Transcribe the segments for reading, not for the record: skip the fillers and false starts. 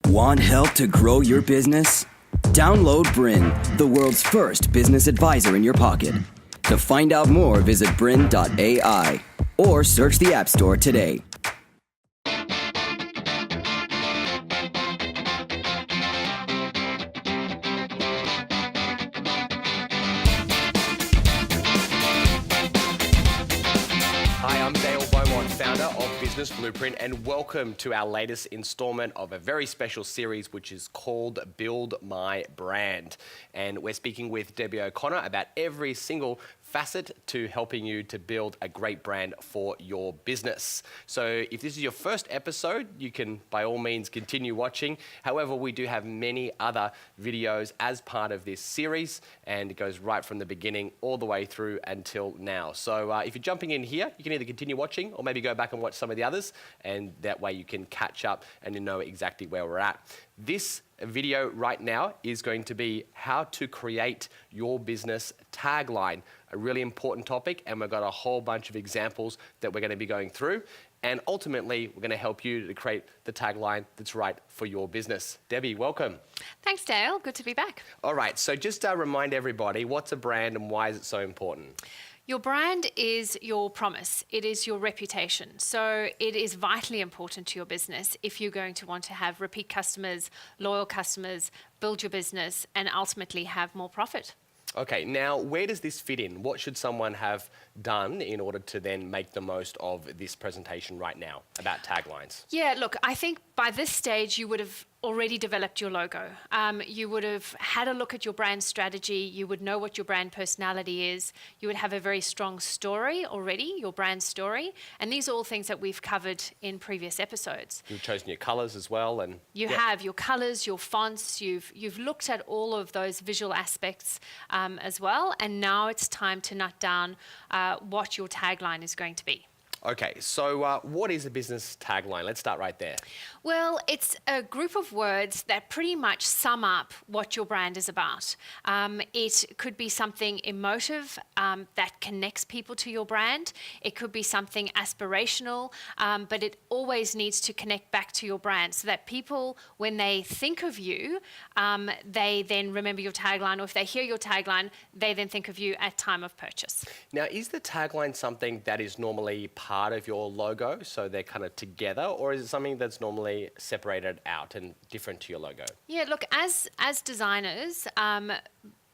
Want help to grow your business? Download BRiN, the world's first business advisor in your pocket. To find out more, visit BRiN.ai or search the App Store today. Hi, I'm Beaumont, founder of Business Blueprint, and welcome to our latest installment of a very special series which is called Build My Brand. And we're speaking with Debbie O'Connor about every single facet to helping you to build a great brand for your business. So if this is your first episode, you can by all means continue watching. However, we do have many other videos as part of this series, and it goes right from the beginning all the way through until now. So if you're jumping in here, you can either continue watching or maybe go back and watch some of the others, and that way you can catch up and you know exactly where we're at. This video right now is going to be how to create your business tagline, a really important topic, and we've got a whole bunch of examples that we're going to be going through, and ultimately we're going to help you to create the tagline that's right for your business. Debbie, welcome. Thanks, Dale. Good to be back. All right, so just remind everybody, what's a brand and why is it so important? Your brand is your promise. It is your reputation. So it is vitally important to your business if you're going to want to have repeat customers, loyal customers, build your business, and ultimately have more profit. Okay, now where does this fit in? What should someone have done in order to then make the most of this presentation right now about taglines? Yeah, look, I think by this stage you would have already developed your logo. You would have had a look at your brand strategy. You would know what your brand personality is. You would have a very strong story already, your brand story. And these are all things that we've covered in previous episodes. You've chosen your colors as well. And you have your colors, your fonts. You've looked at all of those visual aspects as well. And now it's time to nut down what your tagline is going to be. Okay, so what is a business tagline? Let's start right there. Well, it's a group of words that pretty much sum up what your brand is about. It could be something emotive that connects people to your brand. It could be something aspirational, but it always needs to connect back to your brand so that people, when they think of you, they then remember your tagline, or if they hear your tagline, they then think of you at time of purchase. Now, is the tagline something that is normally part of your logo, so they're kind of together, or is it something that's normally separated out and different to your logo? Yeah, look, as designers,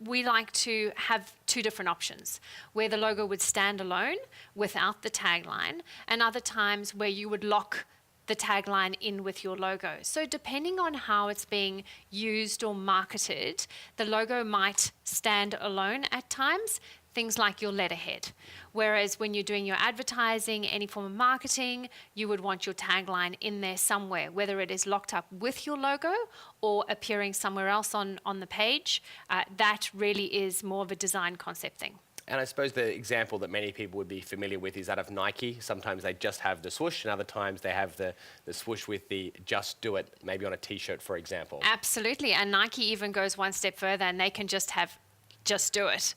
we like to have two different options, where the logo would stand alone without the tagline, and other times where you would lock the tagline in with your logo. So depending on how it's being used or marketed, the logo might stand alone at times, things like your letterhead. Whereas when you're doing your advertising, any form of marketing, you would want your tagline in there somewhere, whether it is locked up with your logo or appearing somewhere else on the page. That really is more of a design concept thing. And I suppose the example that many people would be familiar with is that of Nike. Sometimes they just have the swoosh, and other times they have the swoosh with the just do it, maybe on a t-shirt, for example. Absolutely, and Nike even goes one step further, and they can just have just do it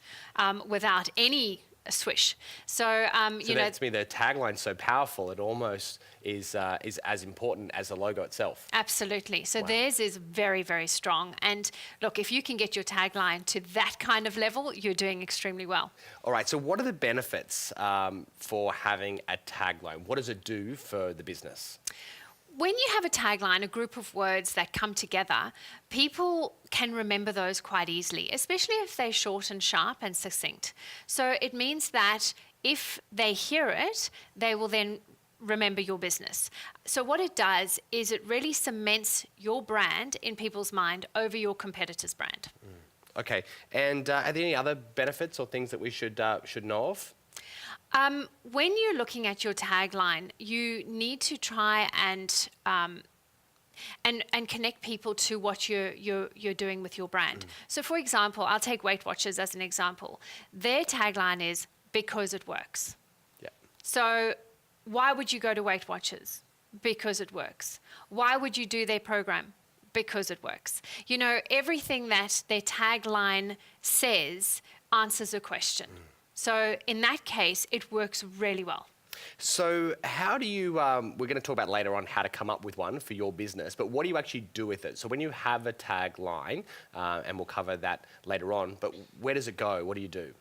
without any swish. So, you know, that's me. The tagline's so powerful; it almost is as important as the logo itself. Absolutely. So Wow. theirs is very, very strong. And look, if you can get your tagline to that kind of level, you're doing extremely well. All right. So, what are the benefits for having a tagline? What does it do for the business? When you have a tagline, a group of words that come together, people can remember those quite easily, especially if they're short and sharp and succinct. So it means that if they hear it, they will then remember your business. So what it does is it really cements your brand in people's mind over your competitor's brand. Okay. And are there any other benefits or things that we should know of? When you're looking at your tagline, you need to try and connect people to what you're doing with your brand. So, for example, I'll take Weight Watchers as an example. Their tagline is "because it works." Yeah. So, why would you go to Weight Watchers? Because it works. Why would you do their program? Because it works. You know, everything that their tagline says answers a question. So in that case, it works really well. So how do you, we're going to talk about later on how to come up with one for your business, but what do you actually do with it? So when you have a tagline, and we'll cover that later on, but where does it go? What do you do?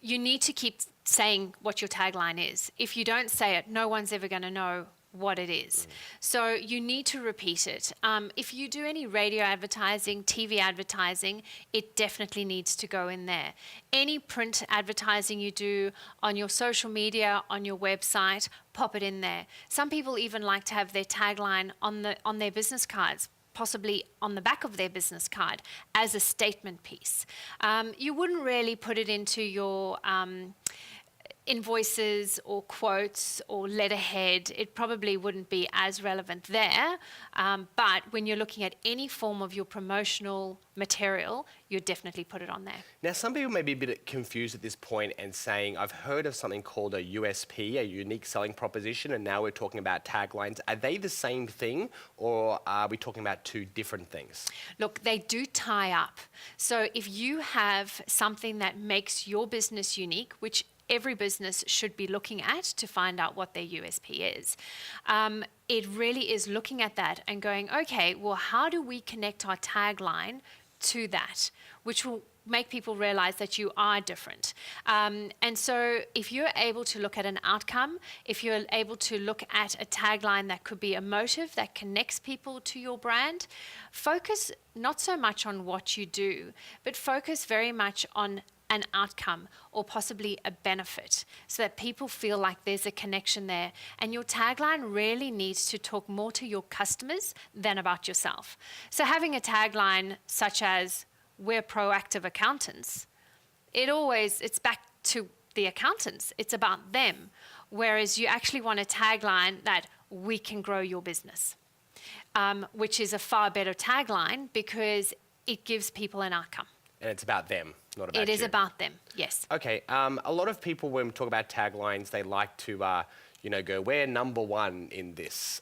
You need to keep saying what your tagline is. If you don't say it, no one's ever going to know what it is. So you need to repeat it. If you do any radio advertising, TV advertising, it definitely needs to go in there. Any print advertising you do on your social media, on your website, pop it in there. Some people even like to have their tagline on their business cards, possibly on the back of their business card as a statement piece. You wouldn't really put it into your invoices or quotes or letterhead. It probably wouldn't be as relevant there. But when you're looking at any form of your promotional material, you definitely put it on there. Now, some people may be a bit confused at this point and saying, I've heard of something called a USP, a unique selling proposition, and now we're talking about taglines. Are they the same thing, or are we talking about two different things? Look, they do tie up. So if you have something that makes your business unique, which every business should be looking at to find out what their USP is. It really is looking at that and going, okay, well, how do we connect our tagline to that, which will make people realize that you are different. And so if you're able to look at an outcome, if you're able to look at a tagline that could be a motive that connects people to your brand, focus not so much on what you do, but focus very much on an outcome or possibly a benefit so that people feel like there's a connection there. And your tagline really needs to talk more to your customers than about yourself. So having a tagline such as, we're proactive accountants, it's back to the accountants. It's about them. Whereas you actually want a tagline that we can grow your business, which is a far better tagline because it gives people an outcome. And it's about them, not about you. It is about them, yes. Okay, a lot of people, when we talk about taglines, they like to, go, we're number one in this.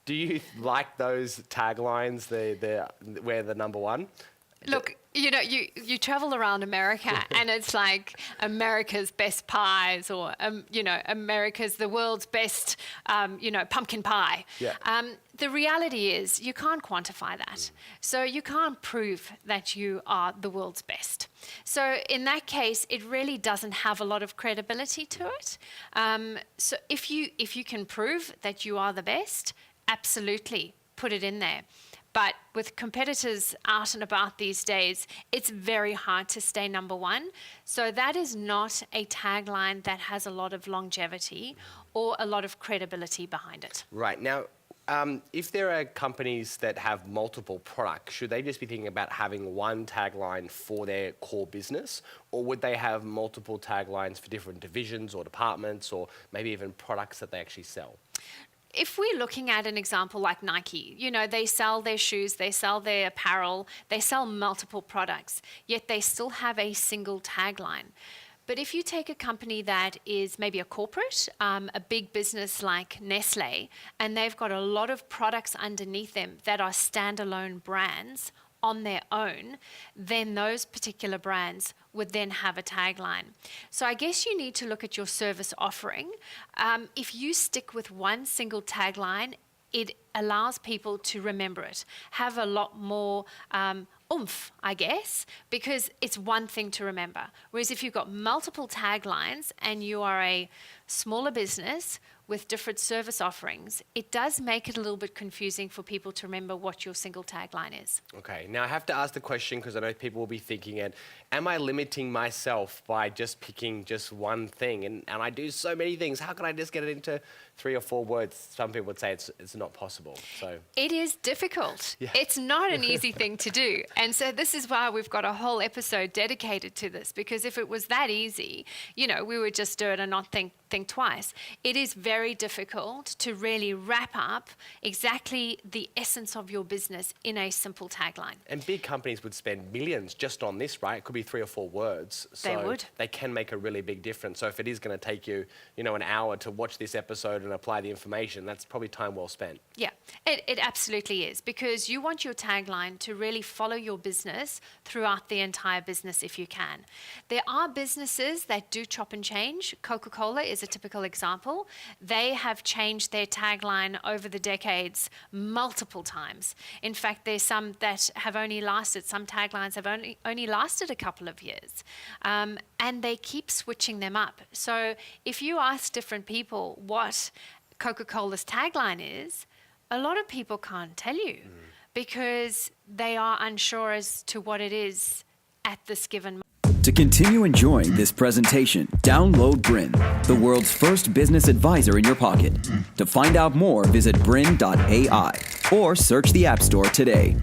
Do you like those taglines, we're the number one? Look, you travel around America and it's like America's best pies or, America's the world's best, pumpkin pie. Yeah. The reality is you can't quantify that. So you can't prove that you are the world's best. So in that case, it really doesn't have a lot of credibility to it. So if you can prove that you are the best, absolutely put it in there. But with competitors out and about these days, it's very hard to stay number one. So that is not a tagline that has a lot of longevity or a lot of credibility behind it. Right. Now, if there are companies that have multiple products, should they just be thinking about having one tagline for their core business? Or would they have multiple taglines for different divisions or departments or maybe even products that they actually sell? If we're looking at an example like Nike, they sell their shoes, they sell their apparel, they sell multiple products, yet they still have a single tagline. But if you take a company that is maybe a corporate, a big business like Nestle, and they've got a lot of products underneath them that are standalone brands on their own, then those particular brands would then have a tagline. So I guess you need to look at your service offering. If you stick with one single tagline, it allows people to remember it, have a lot more oomph, I guess, because it's one thing to remember. Whereas if you've got multiple taglines and you are a smaller business with different service offerings, it does make it a little bit confusing for people to remember what your single tagline is. Okay, now I have to ask the question because I know people will be thinking, am I limiting myself by just picking just one thing? And I do so many things. How can I just get it into 3 or 4 words? Some people would say it's not possible. So it is difficult. Yeah. It's not an easy thing to do. And so this is why we've got a whole episode dedicated to this, because if it was that easy, we would just do it and not think twice. It is very difficult to really wrap up exactly the essence of your business in a simple tagline. And big companies would spend millions just on this, right? It could be 3 or 4 words. So they would. They can make a really big difference. So if it is going to take you, an hour to watch this episode and apply the information, that's probably time well spent. Yeah, it absolutely is, because you want your tagline to really follow your business throughout the entire business if you can. There are businesses that do chop and change. Coca-Cola is is a typical example. They have changed their tagline over the decades multiple times. In fact, there's some that have only lasted, some taglines have only lasted a couple of years. And they keep switching them up. So if you ask different people what Coca-Cola's tagline is, a lot of people can't tell you because they are unsure as to what it is at this given moment. To continue enjoying this presentation, download BRiN, the world's first business advisor in your pocket. To find out more, visit BRiN.ai or search the App Store today.